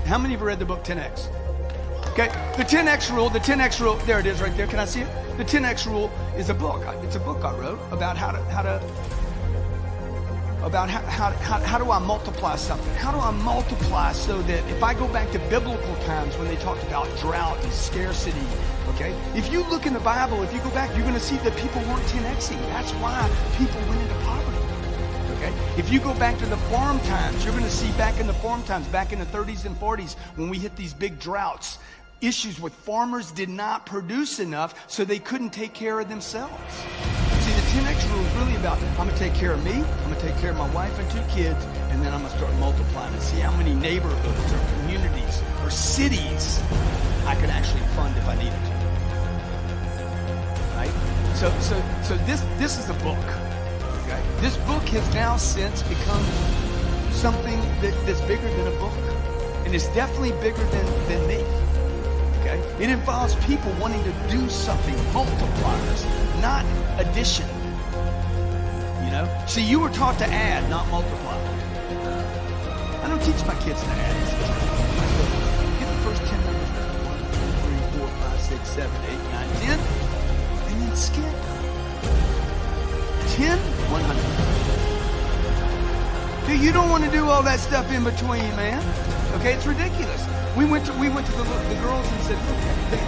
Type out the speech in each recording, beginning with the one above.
How many of you read the book 10X? Okay, the 10X rule, there it is right there. Can I see it? The 10X rule is a book. It's a book I wrote about how do I multiply something? How do I multiply so that if I go back to biblical times when they talked about drought and scarcity, okay? If you look in the Bible, if you go back, you're going to see that people weren't 10Xing. That's why people went into poverty. Okay? If you go back to the farm times, you're going to see back in the farm times, back in the 30s and 40s, when we hit these big droughts, issues with farmers did not produce enough, so they couldn't take care of themselves. See, the 10X rule is really about, I'm going to take care of me, I'm going to take care of my wife and 2 kids, and then I'm going to start multiplying and see how many neighborhoods or communities or cities I could actually fund if I needed to. Right? So this is a book. Okay? This book has now since become something that's bigger than a book. And it's definitely bigger than me. Okay? It involves people wanting to do something, multipliers, not addition. You know? See, you were taught to add, not multiply. I don't teach my kids to add. Get the first 10 numbers. 1, 2, 3, 4, 5, 6, 7, 8, 9, 10. And then skip. 10, 100. Dude, you don't want to do all that stuff in between, man. Okay, it's ridiculous. We went to the girls and said, look,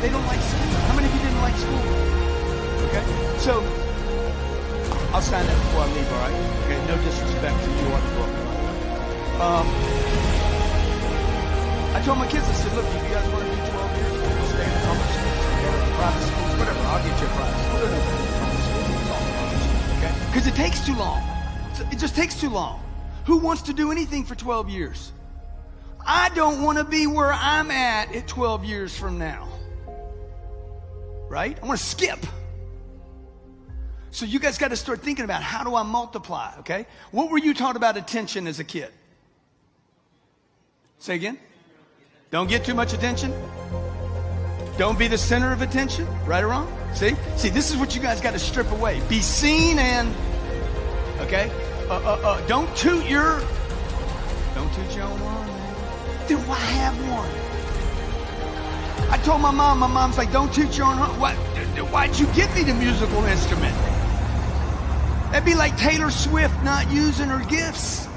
they don't like school. How many of you didn't like school? Okay, so I'll sign that before I leave, all right? Okay, no disrespect to you or the book. I told my kids, I said, look, if you guys want to do 12 years, we'll stay in public schools, private schools, whatever. I'll get you a private school. Okay, because it takes too long. It just takes too long. Who wants to do anything for 12 years? I don't want to be where I'm at 12 years from now. Right? I want to skip. So you guys got to start thinking about, how do I multiply, okay? What were you taught about attention as a kid? Say again? Don't get too much attention. Don't be the center of attention, right or wrong? See, this is what you guys got to strip away. Be seen and, okay? Don't toot your own horn, man. Then why have one? I told my mom's like, don't toot your own horn. Why'd you get me the musical instrument? That'd be like Taylor Swift not using her gifts.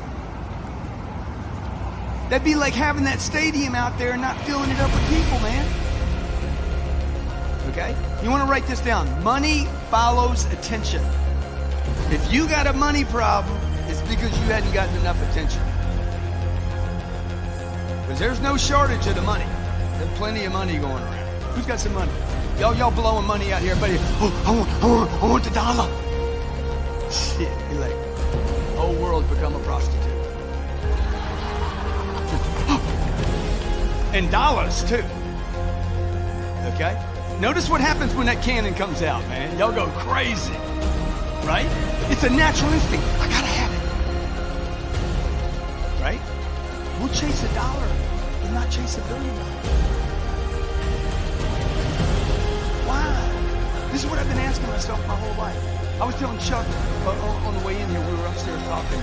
That'd be like having that stadium out there and not filling it up with people, man. Okay? You want to write this down. Money follows attention. If you got a money problem, it's because you hadn't gotten enough attention. Because there's no shortage of the money. There's plenty of money going around. Who's got some money? Y'all blowing money out here, buddy. Oh, I want the dollar. Shit, you're like, the whole world's become a prostitute. And dollars too. Okay? Notice what happens when that cannon comes out, man. Y'all go crazy. Right? It's a natural instinct. I gotta have it. Right? We'll chase $1 and not chase $1 billion. Why? This is what I've been asking myself my whole life. I was telling Chuck on the way in here, we were upstairs talking.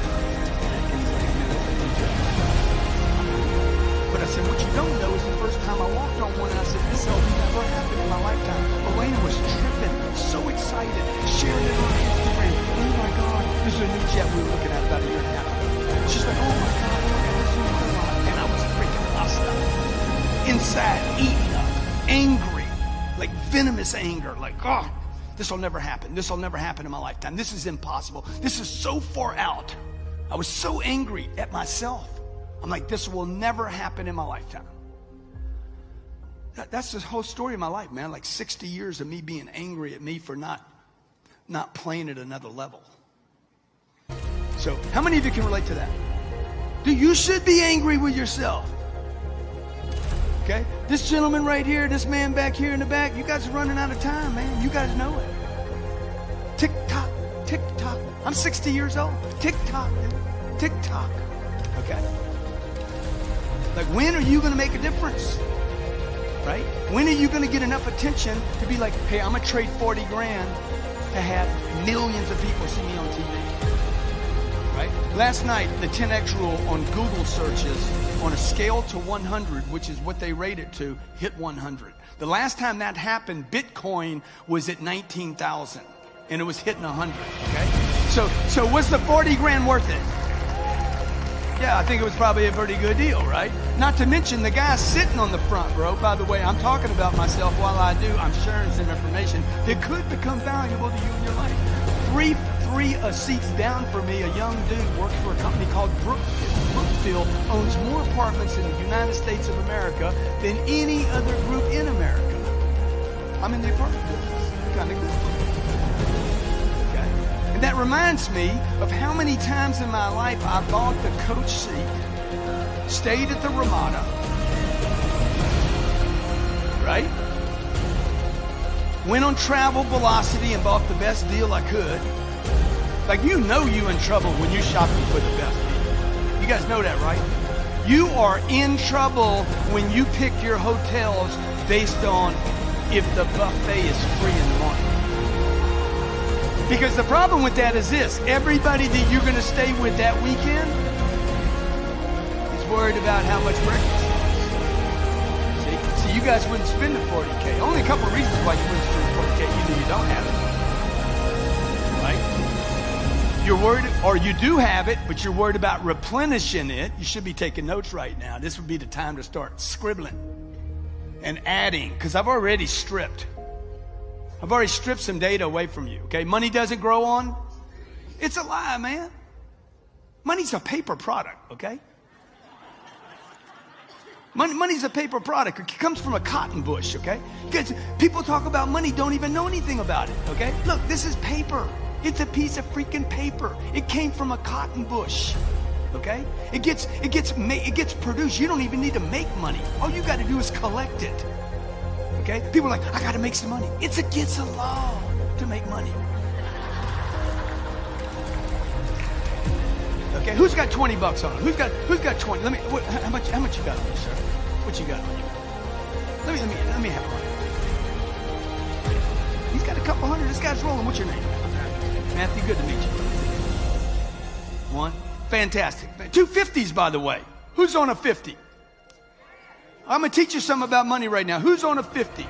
But I said, what you don't know is the first time I walked on one, and I said, this will never happen in my lifetime. Elena was tripping, so excited, sharing it on Instagram. Oh my God, this is a new jet we were looking at about a year and a half ago. She's like, oh my God, this is new. And I was freaking hostile. Inside, eating up, angry, like venomous anger, like, oh, this will never happen. This will never happen in my lifetime. This is impossible. This is so far out. I was so angry at myself. I'm like, this will never happen in my lifetime. That's the whole story of my life, man. Like 60 years of me being angry at me for not playing at another level. So how many of you can relate to that? You should be angry with yourself. Okay? This gentleman right here, this man back here in the back, you guys are running out of time, man. You guys know it. Tick tock, tick tock. I'm 60 years old. Tick tock, tick tock. Okay? Like, when are you going to make a difference? Right? When are you going to get enough attention to be like, hey, I'm going to trade 40 grand to have millions of people see me on TV? right? Last night, the 10X rule on Google searches on a scale to 100, which is what they rate it to, hit 100. The last time that happened, Bitcoin was at 19,000 and it was hitting 100, okay? So was the 40 grand worth it? Yeah, I think it was probably a pretty good deal, right? Not to mention the guy sitting on the front row. By the way, I'm talking about myself while I do. I'm sharing some information that could become valuable to you in your life. Three seats down from me, a young dude works for a company called Brookfield. Brookfield owns more apartments in the United States of America than any other group in America. I'm in the apartment business. Kind of good. And that reminds me of how many times in my life I bought the coach seat, stayed at the Ramada, right? Went on Travel Velocity and bought the best deal I could. Like, you know you're in trouble when you're shopping for the best deal. You guys know that, right? You are in trouble when you pick your hotels based on if the buffet is free in the morning. Because the problem with that is this: everybody that you're going to stay with that weekend is worried about how much breakfast is. See, you guys wouldn't spend the 40K. Only a couple of reasons why you wouldn't spend the 40K. Either you don't have it, right? You're worried, or you do have it, but you're worried about replenishing it. You should be taking notes right now. This would be the time to start scribbling and adding, because I've already stripped some data away from you, okay? Money doesn't grow on. It's a lie, man. Money's a paper product, okay? Money's a paper product. It comes from a cotton bush, okay? Because people talk about money, don't even know anything about it, okay? Look, this is paper. It's a piece of freaking paper. It came from a cotton bush, okay? It gets produced. You don't even need to make money. All you got to do is collect it. Okay? People are like, I gotta make some money. It's against the law to make money. Okay, who's got 20 bucks on him? Who's got 20? How much you got on you, sir? What you got on you? Let me have a run. He's got a couple hundred. This guy's rolling. What's your name? Matthew, good to meet you. One. Fantastic. 250s, by the way. Who's on a 50? I'm going to teach you something about money right now. Who's on a 50?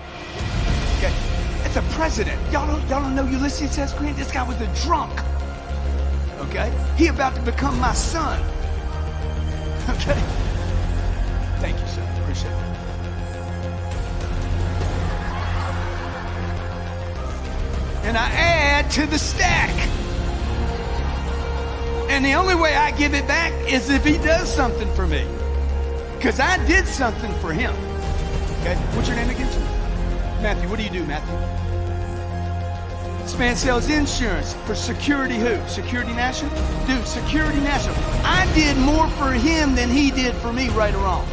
Okay. It's a president. Y'all don't know Ulysses S. Grant? This guy was a drunk. Okay? He about to become my son. Okay? Thank you, sir. Appreciate it. And I add to the stack. And the only way I give it back is if he does something for me. Because I did something for him. Okay? What's your name again? Matthew. What do you do, Matthew? This man sells insurance for Security who? Security National? Dude, Security National. I did more for him than he did for me, right or wrong.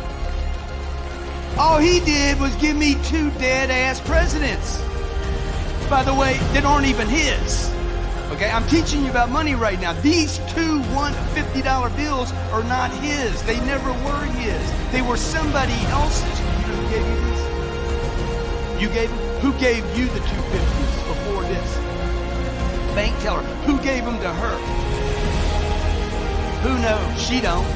All he did was give me 2 dead-ass presidents. By the way, that aren't even his. Okay, I'm teaching you about money right now. These 2 $50 bills are not his. They never were his. They were somebody else's. You know who gave you these? You gave them? Who gave you the 250s before this? Bank teller. Who gave them to her? Who knows? She don't.